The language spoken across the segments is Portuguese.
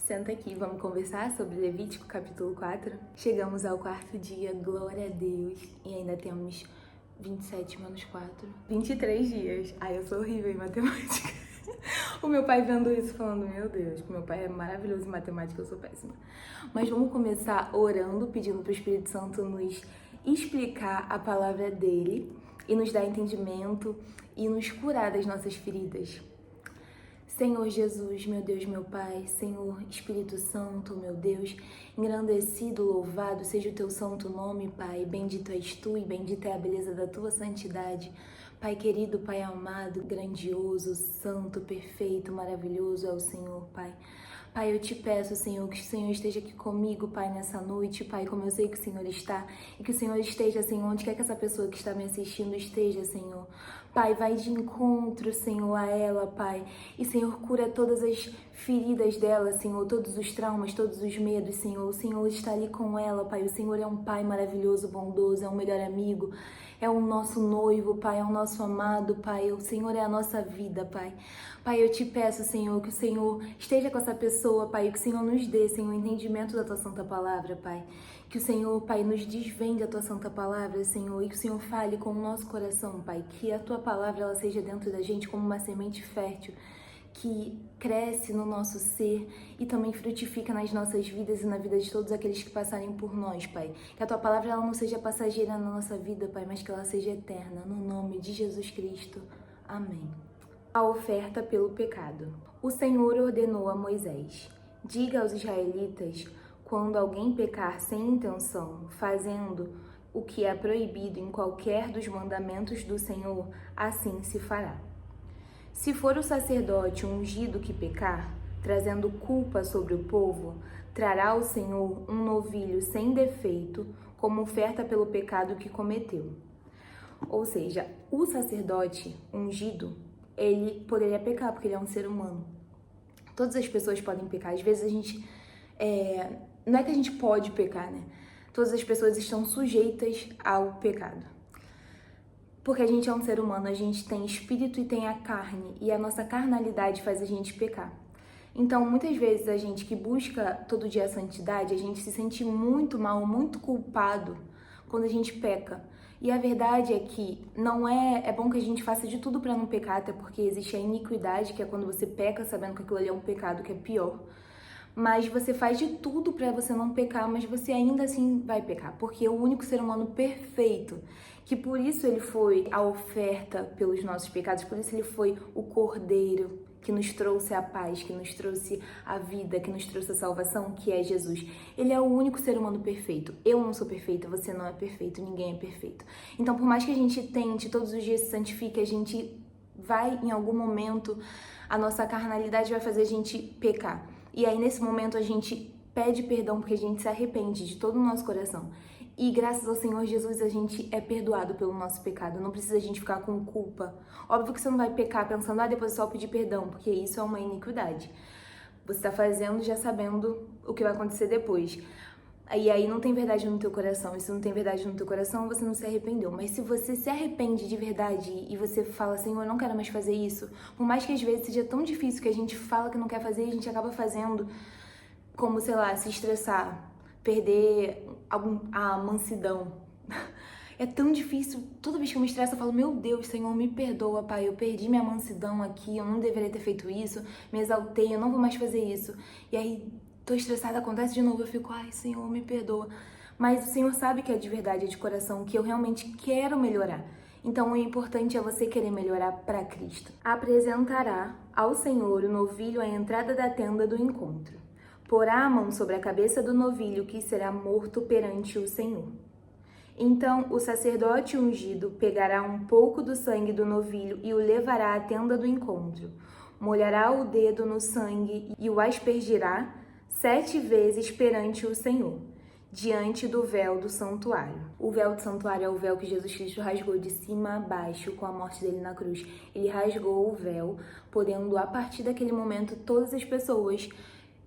Senta aqui, vamos conversar sobre Levítico capítulo 4. Chegamos ao quarto dia, glória a Deus, e ainda temos 27 menos 4, 23 dias. Ai, eu sou horrível em matemática. O meu pai vendo isso falando, meu Deus, que meu pai é maravilhoso em matemática, eu sou péssima. Mas vamos começar orando, pedindo para o Espírito Santo nos explicar a palavra dele e nos dar entendimento e nos curar das nossas feridas. Senhor Jesus, meu Deus, meu Pai, Senhor Espírito Santo, meu Deus, engrandecido, louvado seja o teu santo nome, Pai. Bendito és tu e bendita é a beleza da tua santidade. Pai querido, Pai amado, grandioso, santo, perfeito, maravilhoso é o Senhor, Pai. Pai, eu te peço, Senhor, que o Senhor esteja aqui comigo, Pai, nessa noite, Pai, como eu sei que o Senhor está, e que o Senhor esteja, Senhor, onde quer que essa pessoa que está me assistindo esteja, Senhor. Pai, vai de encontro, Senhor, a ela, Pai, e, Senhor, cura todas as feridas dela, Senhor, todos os traumas, todos os medos, Senhor. O Senhor está ali com ela, Pai, o Senhor é um Pai maravilhoso, bondoso, é um melhor amigo, é o nosso noivo, Pai, é o nosso amado, Pai, o Senhor é a nossa vida, Pai. Pai, eu te peço, Senhor, que o Senhor esteja com essa pessoa, Pai, que o Senhor nos dê, Senhor, o entendimento da Tua Santa Palavra, Pai. Que o Senhor, Pai, nos desvende a Tua Santa Palavra, Senhor, e que o Senhor fale com o nosso coração, Pai. Que a Tua Palavra, ela seja dentro da gente como uma semente fértil, que cresce no nosso ser e também frutifica nas nossas vidas e na vida de todos aqueles que passarem por nós, Pai. Que a Tua Palavra, ela não seja passageira na nossa vida, Pai, mas que ela seja eterna. No nome de Jesus Cristo. Amém. A oferta pelo pecado. O Senhor ordenou a Moisés: diga aos israelitas, quando alguém pecar sem intenção, fazendo o que é proibido em qualquer dos mandamentos do Senhor, assim se fará. Se for o sacerdote ungido que pecar, trazendo culpa sobre o povo, trará ao Senhor um novilho sem defeito, como oferta pelo pecado que cometeu. Ou seja, o sacerdote ungido, ele poderia pecar, porque ele é um ser humano. Todas as pessoas podem pecar. Às vezes a gente... não é que a gente pode pecar, né? Todas as pessoas estão sujeitas ao pecado. Porque a gente é um ser humano, a gente tem espírito e tem a carne. E a nossa carnalidade faz a gente pecar. Então, muitas vezes a gente que busca todo dia a santidade, a gente se sente muito mal, muito culpado quando a gente peca. E a verdade é que não é bom que a gente faça de tudo para não pecar, até porque existe a iniquidade, que é quando você peca sabendo que aquilo ali é um pecado, que é pior. Mas você faz de tudo para você não pecar, mas você ainda assim vai pecar, porque é o único ser humano perfeito, que por isso ele foi a oferta pelos nossos pecados, por isso ele foi o cordeiro que nos trouxe a paz, que nos trouxe a vida, que nos trouxe a salvação, que é Jesus. Ele é o único ser humano perfeito. Eu não sou perfeita, você não é perfeito, ninguém é perfeito. Então, por mais que a gente tente, todos os dias se santifique, a gente vai, em algum momento, a nossa carnalidade vai fazer a gente pecar. E aí, nesse momento, a gente pede perdão porque a gente se arrepende de todo o nosso coração. E graças ao Senhor Jesus, a gente é perdoado pelo nosso pecado. Não precisa a gente ficar com culpa. Óbvio que você não vai pecar pensando, depois é só pedir perdão, porque isso é uma iniquidade. Você está fazendo já sabendo o que vai acontecer depois. E aí não tem verdade no teu coração. E se não tem verdade no teu coração, você não se arrependeu. Mas se você se arrepende de verdade e você fala, Senhor, eu não quero mais fazer isso, por mais que às vezes seja tão difícil que a gente fala que não quer fazer, a gente acaba fazendo, como, sei lá, se estressar, perder a mansidão. É tão difícil. Toda vez que eu me estresso, eu falo, meu Deus, Senhor, me perdoa, Pai. Eu perdi minha mansidão aqui, eu não deveria ter feito isso, me exaltei, eu não vou mais fazer isso. E aí, tô estressada, acontece de novo, eu fico, ai, Senhor, me perdoa. Mas o Senhor sabe que é de verdade, é de coração, que eu realmente quero melhorar. Então, o importante é você querer melhorar para Cristo. Apresentará ao Senhor o novilho à entrada da tenda do encontro. Porá a mão sobre a cabeça do novilho, que será morto perante o Senhor. Então o sacerdote ungido pegará um pouco do sangue do novilho e o levará à tenda do encontro. Molhará o dedo no sangue e o aspergirá 7 vezes perante o Senhor, diante do véu do santuário. O véu do santuário é o véu que Jesus Cristo rasgou de cima a baixo com a morte dele na cruz. Ele rasgou o véu, podendo, a partir daquele momento, todas as pessoas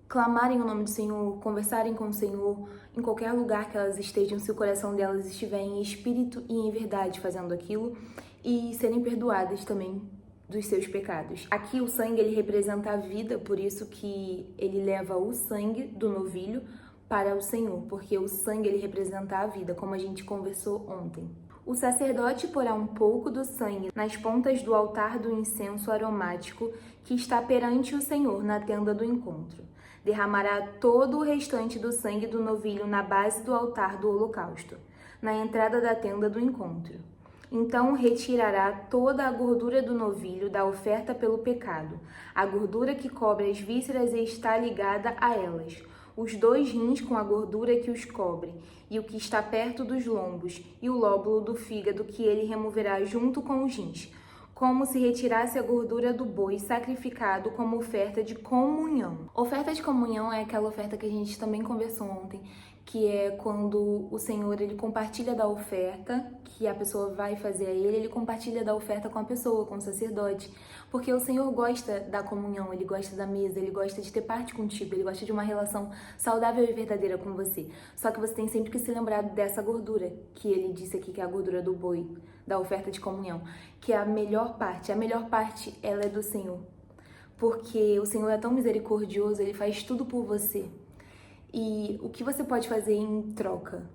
clamarem o nome do Senhor, conversarem com o Senhor, em qualquer lugar que elas estejam, se o coração delas estiver em espírito e em verdade fazendo aquilo, e serem perdoadas também dos seus pecados. Aqui o sangue ele representa a vida, por isso que ele leva o sangue do novilho para o Senhor, porque o sangue ele representa a vida, como a gente conversou ontem. O sacerdote porá um pouco do sangue nas pontas do altar do incenso aromático que está perante o Senhor na tenda do encontro. Derramará todo o restante do sangue do novilho na base do altar do holocausto, na entrada da tenda do encontro. Então retirará toda a gordura do novilho da oferta pelo pecado, a gordura que cobre as vísceras e está ligada a elas, os 2 rins com a gordura que os cobre, e o que está perto dos lombos, e o lóbulo do fígado que ele removerá junto com os rins, como se retirasse a gordura do boi sacrificado como oferta de comunhão. Oferta de comunhão é aquela oferta que a gente também conversou ontem, que é quando o Senhor ele compartilha da oferta que a pessoa vai fazer a ele compartilha da oferta com a pessoa, com o sacerdote, porque o Senhor gosta da comunhão, ele gosta da mesa, ele gosta de ter parte contigo, ele gosta de uma relação saudável e verdadeira com você. Só que você tem sempre que se lembrar dessa gordura, que ele disse aqui que é a gordura do boi, da oferta de comunhão, que é a melhor parte ela é do Senhor, porque o Senhor é tão misericordioso, ele faz tudo por você. E o que você pode fazer em troca?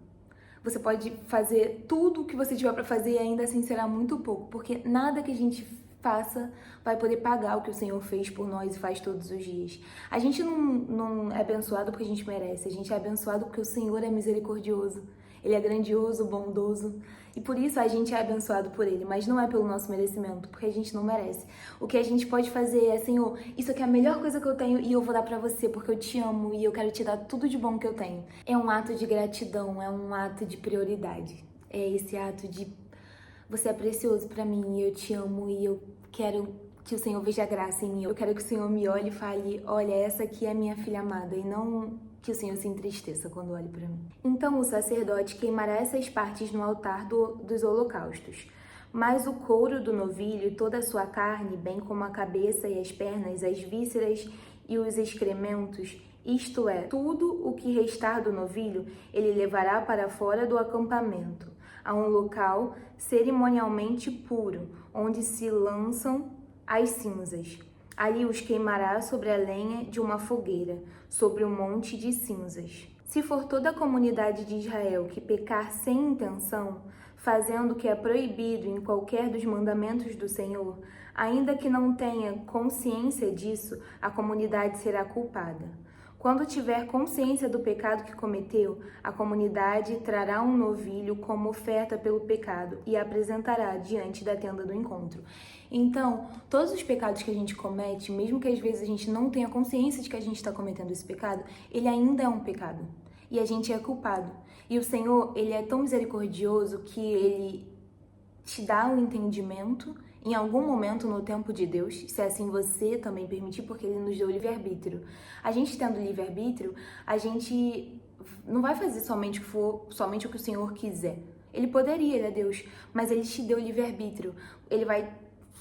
Você pode fazer tudo o que você tiver para fazer e ainda assim será muito pouco, porque nada que a gente faça vai poder pagar o que o Senhor fez por nós e faz todos os dias. A gente não é abençoado porque a gente merece, a gente é abençoado porque o Senhor é misericordioso. Ele é grandioso, bondoso, e por isso a gente é abençoado por Ele, mas não é pelo nosso merecimento, porque a gente não merece. O que a gente pode fazer é, Senhor, isso aqui é a melhor coisa que eu tenho e eu vou dar pra você, porque eu te amo e eu quero te dar tudo de bom que eu tenho. É um ato de gratidão, é um ato de prioridade. É esse ato de, você é precioso pra mim e eu te amo e eu quero que o Senhor veja graça em mim. Eu quero que o Senhor me olhe e fale, olha, essa aqui é a minha filha amada, e não que o Senhor se entristeça quando olhe para mim. Então o sacerdote queimará essas partes no altar dos holocaustos. Mas o couro do novilho e toda a sua carne, bem como a cabeça e as pernas, as vísceras e os excrementos, isto é, tudo o que restar do novilho, ele levará para fora do acampamento, a um local cerimonialmente puro, onde se lançam as cinzas. Ali os queimará sobre a lenha de uma fogueira, sobre um monte de cinzas. Se for toda a comunidade de Israel que pecar sem intenção, fazendo o que é proibido em qualquer dos mandamentos do Senhor, ainda que não tenha consciência disso, a comunidade será culpada. Quando tiver consciência do pecado que cometeu, a comunidade trará um novilho como oferta pelo pecado e apresentará diante da tenda do encontro. Então, todos os pecados que a gente comete, mesmo que às vezes a gente não tenha consciência de que a gente está cometendo esse pecado, ele ainda é um pecado. E a gente é culpado. E o Senhor, ele é tão misericordioso que ele te dá o entendimento em algum momento no tempo de Deus, se assim você também permitir, porque ele nos deu o livre-arbítrio. A gente tendo livre-arbítrio, a gente não vai fazer somente o que o Senhor quiser. Ele poderia, ele é Deus, mas ele te deu o livre-arbítrio. Ele vai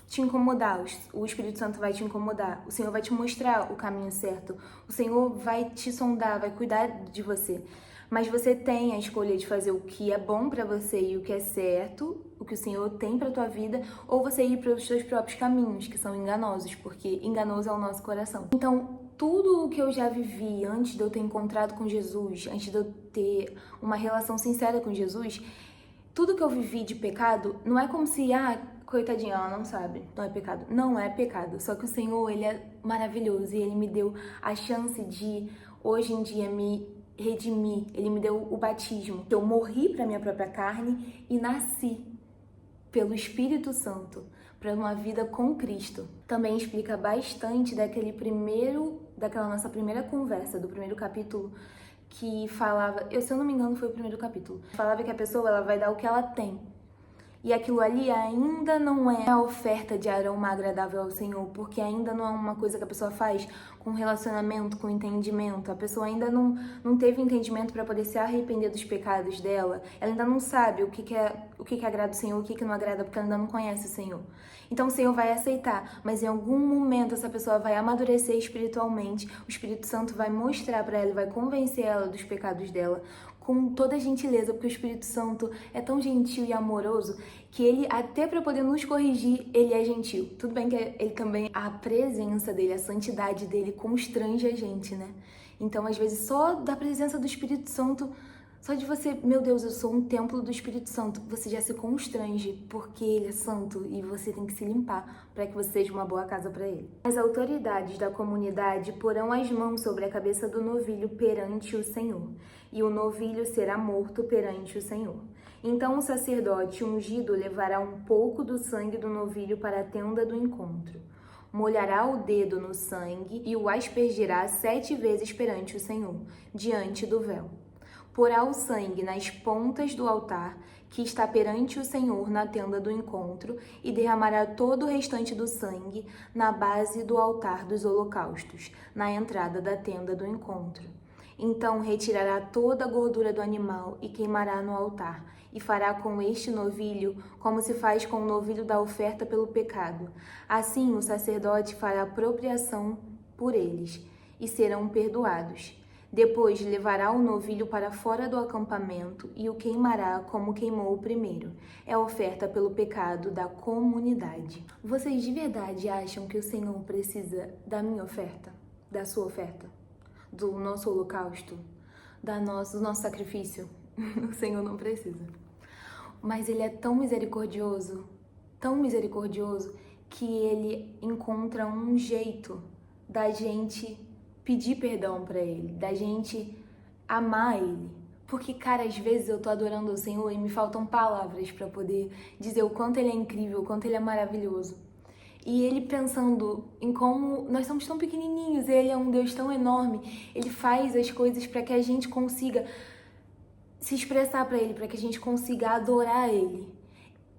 te incomodar, o Espírito Santo vai te incomodar, o Senhor vai te mostrar o caminho certo, o Senhor vai te sondar, vai cuidar de você. Mas você tem a escolha de fazer o que é bom pra você e o que é certo, o que o Senhor tem pra tua vida, ou você ir para os seus próprios caminhos, que são enganosos, porque enganoso é o nosso coração. Então, tudo o que eu já vivi antes de eu ter encontrado com Jesus, antes de eu ter uma relação sincera com Jesus, tudo que eu vivi de pecado, não é como se, coitadinha, ela não sabe, não é pecado. Não é pecado, só que o Senhor, ele é maravilhoso e ele me deu a chance de, hoje em dia, me redimir. Ele me deu o batismo. Eu morri para minha própria carne e nasci pelo Espírito Santo para uma vida com Cristo. Também explica bastante daquela nossa primeira conversa, do primeiro capítulo, que falava, se eu não me engano foi o primeiro capítulo, falava que a pessoa ela vai dar o que ela tem. E aquilo ali ainda não é a oferta de aroma agradável ao Senhor, porque ainda não é uma coisa que a pessoa faz com relacionamento, com entendimento. A pessoa ainda não teve entendimento para poder se arrepender dos pecados dela. Ela ainda não sabe o que agrada o Senhor, o que não agrada, porque ela ainda não conhece o Senhor. Então o Senhor vai aceitar, mas em algum momento essa pessoa vai amadurecer espiritualmente. O Espírito Santo vai mostrar para ela, vai convencer ela dos pecados dela. com toda a gentileza, porque o Espírito Santo é tão gentil e amoroso que ele, até para poder nos corrigir, ele é gentil. Tudo bem que ele também, a presença dele, a santidade dele constrange a gente, né? Então, às vezes, só da presença do Espírito Santo, só de você, meu Deus, eu sou um templo do Espírito Santo, você já se constrange porque ele é santo e você tem que se limpar para que você seja uma boa casa para ele. As autoridades da comunidade porão as mãos sobre a cabeça do novilho perante o Senhor, e o novilho será morto perante o Senhor. Então o sacerdote ungido levará um pouco do sangue do novilho para a tenda do encontro. Molhará o dedo no sangue e o aspergirá 7 vezes perante o Senhor, diante do véu. Porá o sangue nas pontas do altar que está perante o Senhor na tenda do encontro e derramará todo o restante do sangue na base do altar dos holocaustos, na entrada da tenda do encontro. Então retirará toda a gordura do animal e queimará no altar, e fará com este novilho como se faz com o novilho da oferta pelo pecado. Assim o sacerdote fará apropriação por eles, e serão perdoados. Depois levará o novilho para fora do acampamento e o queimará como queimou o primeiro. É a oferta pelo pecado da comunidade. Vocês de verdade acham que o Senhor precisa da minha oferta? Da sua oferta? Do nosso holocausto? Do nosso sacrifício? O Senhor não precisa. Mas Ele é tão misericordioso, que Ele encontra um jeito da gente pedir perdão pra Ele, da gente amar Ele. Porque, cara, às vezes eu tô adorando o Senhor e me faltam palavras pra poder dizer o quanto Ele é incrível, o quanto Ele é maravilhoso. E Ele pensando em como nós somos tão pequenininhos, Ele é um Deus tão enorme, Ele faz as coisas pra que a gente consiga se expressar pra Ele, pra que a gente consiga adorar Ele.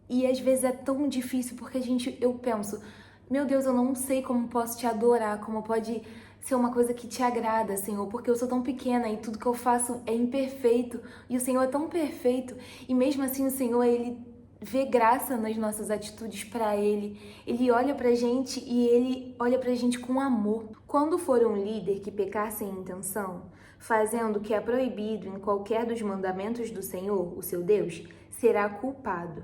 E às vezes é tão difícil porque eu penso, meu Deus, eu não sei como posso te adorar, como pode ser uma coisa que te agrada, Senhor, porque eu sou tão pequena e tudo que eu faço é imperfeito e o Senhor é tão perfeito e mesmo assim o Senhor, Ele vê graça nas nossas atitudes para Ele. Ele olha pra gente e Ele olha pra gente com amor. Quando for um líder que pecar sem intenção, fazendo o que é proibido em qualquer dos mandamentos do Senhor, o seu Deus, será culpado.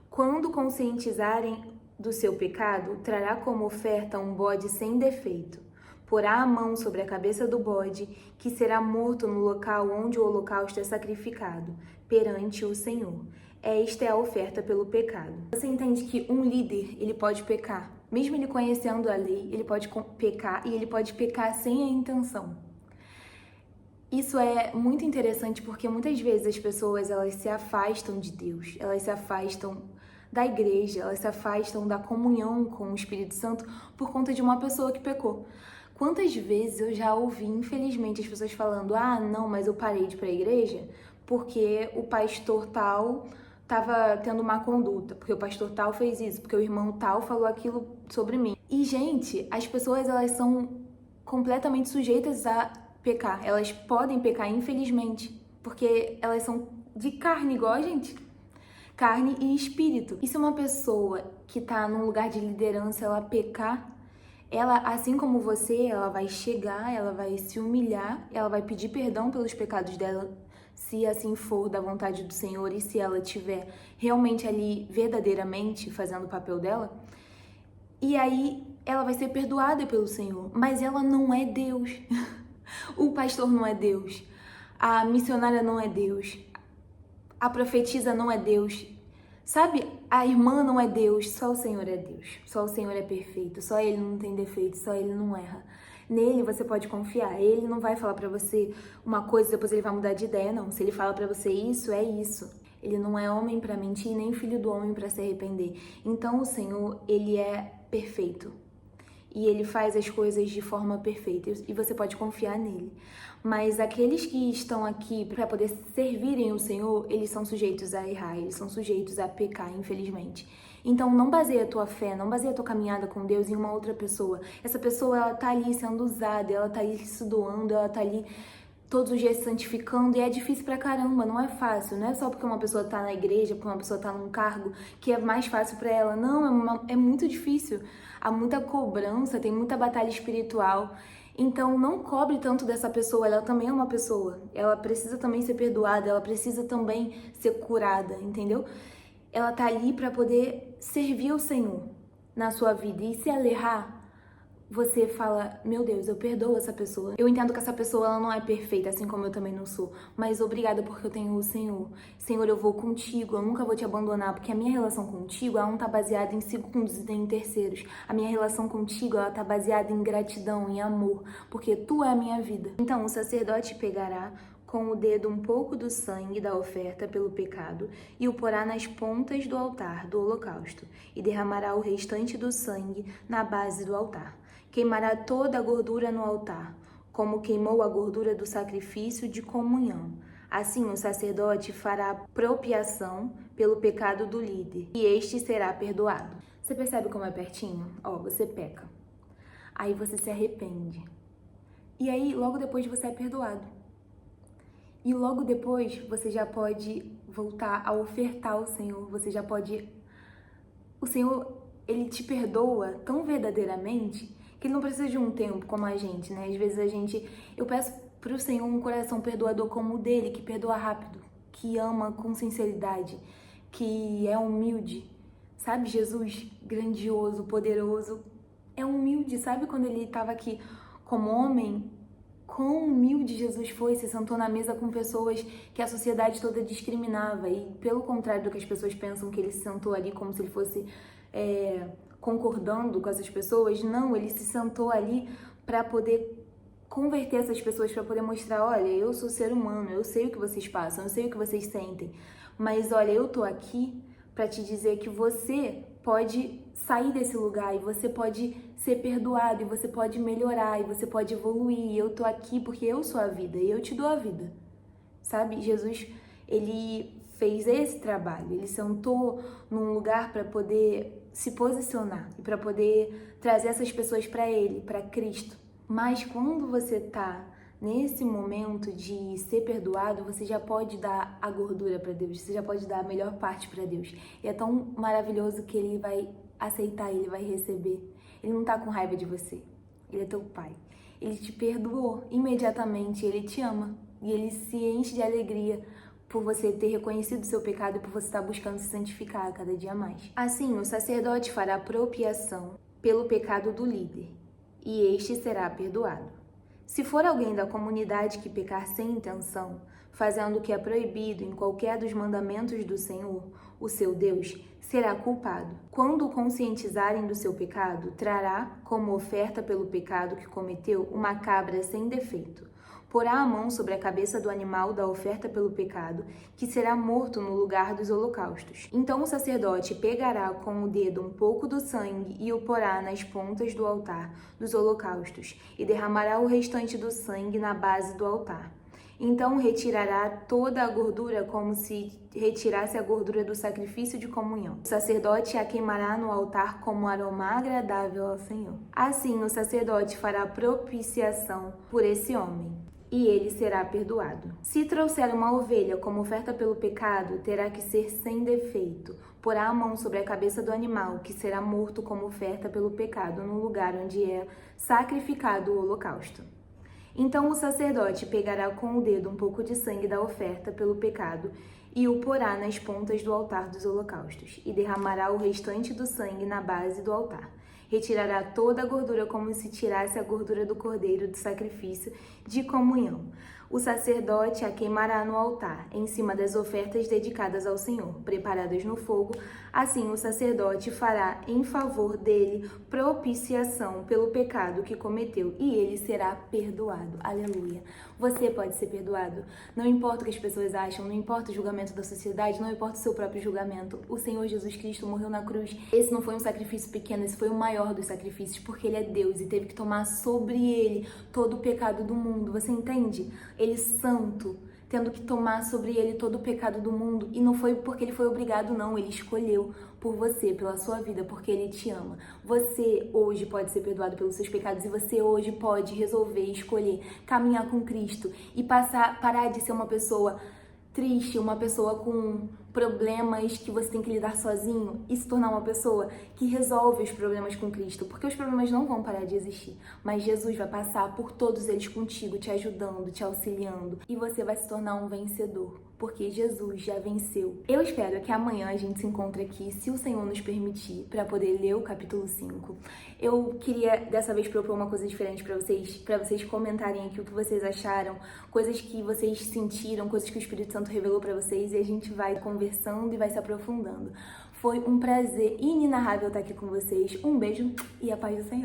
Quando conscientizarem do seu pecado, trará como oferta um bode sem defeito. Porá a mão sobre a cabeça do bode, que será morto no local onde o holocausto é sacrificado, perante o Senhor. Esta é a oferta pelo pecado. Você entende que um líder, ele pode pecar. Mesmo ele conhecendo a lei, ele pode pecar e ele pode pecar sem a intenção. Isso é muito interessante porque muitas vezes as pessoas, elas se afastam de Deus, elas se afastam da igreja, elas se afastam da comunhão com o Espírito Santo por conta de uma pessoa que pecou. Quantas vezes eu já ouvi, infelizmente, as pessoas falando, ah, não, mas eu parei de ir pra igreja porque o pastor tal tava tendo má conduta, porque o pastor tal fez isso, porque o irmão tal falou aquilo sobre mim. E, gente, as pessoas, elas são completamente sujeitas a pecar. Elas podem pecar, infelizmente, porque elas são de carne, igual a gente. Carne e espírito. E se uma pessoa que tá num lugar de liderança, ela pecar, ela, assim como você, ela vai chegar, ela vai se humilhar, ela vai pedir perdão pelos pecados dela, se assim for da vontade do Senhor e se ela estiver realmente ali, verdadeiramente, fazendo o papel dela. E aí, ela vai ser perdoada pelo Senhor, mas ela não é Deus. O pastor não é Deus. A missionária não é Deus. A profetisa não é Deus. Sabe, a irmã não é Deus, só o Senhor é Deus. Só o Senhor é perfeito, só Ele não tem defeito, só Ele não erra. Nele você pode confiar. Ele não vai falar pra você uma coisa e depois ele vai mudar de ideia, não. Se ele fala pra você isso, é isso. Ele não é homem pra mentir, nem filho do homem pra se arrepender. Então o Senhor, Ele é perfeito. E Ele faz as coisas de forma perfeita e você pode confiar nele. Mas aqueles que estão aqui para poder servirem o Senhor, eles são sujeitos a errar, eles são sujeitos a pecar, infelizmente. Então não baseia a tua fé, não baseia a tua caminhada com Deus em uma outra pessoa. Essa pessoa, ela tá ali sendo usada, ela tá ali se doando, ela tá ali todos os dias se santificando, e é difícil pra caramba, não é fácil, não é só porque uma pessoa tá na igreja, porque uma pessoa tá num cargo, que é mais fácil pra ela, não, é muito difícil, há muita cobrança, tem muita batalha espiritual, Então não cobre tanto dessa pessoa, ela também é uma pessoa. Ela precisa também ser perdoada, ela precisa também ser curada, entendeu? Ela tá ali para poder servir ao Senhor na sua vida. E se ela errar, você fala, meu Deus, eu perdoo essa pessoa. Eu entendo que essa pessoa ela não é perfeita, assim como eu também não sou. Mas obrigada porque eu tenho o Senhor. Senhor, eu vou contigo, eu nunca vou te abandonar, porque a minha relação contigo, ela não tá baseada em segundos e em terceiros. A minha relação contigo, ela tá baseada em gratidão, em amor, porque tu é a minha vida. Então o sacerdote pegará com o dedo um pouco do sangue da oferta pelo pecado e o porá nas pontas do altar do holocausto, e derramará o restante do sangue na base do altar. Queimará toda a gordura no altar, como queimou a gordura do sacrifício de comunhão. Assim o sacerdote fará propiação pelo pecado do líder, e este será perdoado. Você percebe como é pertinho? Você peca. Aí você se arrepende. E aí, logo depois, você é perdoado. E logo depois, você já pode voltar a ofertar ao Senhor. Você já pode... O Senhor, Ele te perdoa tão verdadeiramente que Ele não precisa de um tempo como a gente, né? Às vezes eu peço pro Senhor um coração perdoador como o dele, que perdoa rápido, que ama com sinceridade, que é humilde. Sabe, Jesus, grandioso, poderoso, é humilde. Sabe quando Ele estava aqui como homem? Quão humilde Jesus foi, se sentou na mesa com pessoas que a sociedade toda discriminava. E pelo contrário do que as pessoas pensam, que ele se sentou ali como se ele fosse concordando com essas pessoas, não, ele se sentou ali para poder converter essas pessoas, para poder mostrar, olha, eu sou ser humano, eu sei o que vocês passam, eu sei o que vocês sentem, mas olha, eu tô aqui para te dizer que você pode sair desse lugar e você pode ser perdoado e você pode melhorar e você pode evoluir. Eu tô aqui porque eu sou a vida e eu te dou a vida. Sabe? Jesus, ele fez esse trabalho. Ele sentou num lugar para poder se posicionar e para poder trazer essas pessoas para ele, para Cristo. Mas quando você tá nesse momento de ser perdoado, você já pode dar a gordura para Deus, você já pode dar a melhor parte para Deus. E é tão maravilhoso que ele vai aceitar, ele vai receber. Ele não tá com raiva de você, ele é teu pai. Ele te perdoou imediatamente, ele te ama e ele se enche de alegria por você ter reconhecido o seu pecado e por você estar buscando se santificar a cada dia mais. Assim, o sacerdote fará propiação pelo pecado do líder e este será perdoado. Se for alguém da comunidade que pecar sem intenção, fazendo o que é proibido em qualquer dos mandamentos do Senhor, o seu Deus, será culpado. Quando o conscientizarem do seu pecado, trará, como oferta pelo pecado que cometeu, uma cabra sem defeito. Porá a mão sobre a cabeça do animal da oferta pelo pecado, que será morto no lugar dos holocaustos. Então o sacerdote pegará com o dedo um pouco do sangue e o porá nas pontas do altar dos holocaustos, e derramará o restante do sangue na base do altar. Então retirará toda a gordura como se retirasse a gordura do sacrifício de comunhão. O sacerdote a queimará no altar como aroma agradável ao Senhor. Assim o sacerdote fará propiciação por esse homem, e ele será perdoado. Se trouxer uma ovelha como oferta pelo pecado, terá que ser sem defeito. Porá a mão sobre a cabeça do animal, que será morto como oferta pelo pecado, no lugar onde é sacrificado o holocausto. Então o sacerdote pegará com o dedo um pouco de sangue da oferta pelo pecado e o porá nas pontas do altar dos holocaustos, e derramará o restante do sangue na base do altar. Retirará toda a gordura como se tirasse a gordura do cordeiro do sacrifício de comunhão. O sacerdote a queimará no altar, em cima das ofertas dedicadas ao Senhor, preparadas no fogo. Assim o sacerdote fará em favor dele propiciação pelo pecado que cometeu, e ele será perdoado. Aleluia. Você pode ser perdoado. Não importa o que as pessoas acham, não importa o julgamento da sociedade, não importa o seu próprio julgamento. O Senhor Jesus Cristo morreu na cruz. Esse não foi um sacrifício pequeno, esse foi o maior dos sacrifícios, porque ele é Deus e teve que tomar sobre ele todo o pecado do mundo. Você entende? Ele santo, tendo que tomar sobre ele todo o pecado do mundo. E não foi porque ele foi obrigado, não. Ele escolheu por você, pela sua vida, porque ele te ama. Você hoje pode ser perdoado pelos seus pecados e você hoje pode resolver, escolher caminhar com Cristo e parar de ser uma pessoa triste, uma pessoa com problemas que você tem que lidar sozinho e se tornar uma pessoa que resolve os problemas com Cristo, porque os problemas não vão parar de existir, mas Jesus vai passar por todos eles contigo, te ajudando, te auxiliando, e você vai se tornar um vencedor, porque Jesus já venceu. Eu espero que amanhã a gente se encontre aqui, se o Senhor nos permitir, para poder ler o capítulo 5. Eu queria dessa vez propor uma coisa diferente para vocês comentarem aqui o que vocês acharam, coisas que vocês sentiram, coisas que o Espírito Santo revelou para vocês, e a gente vai conversando e vai se aprofundando. Foi um prazer inenarrável estar aqui com vocês. Um beijo e a paz do Senhor.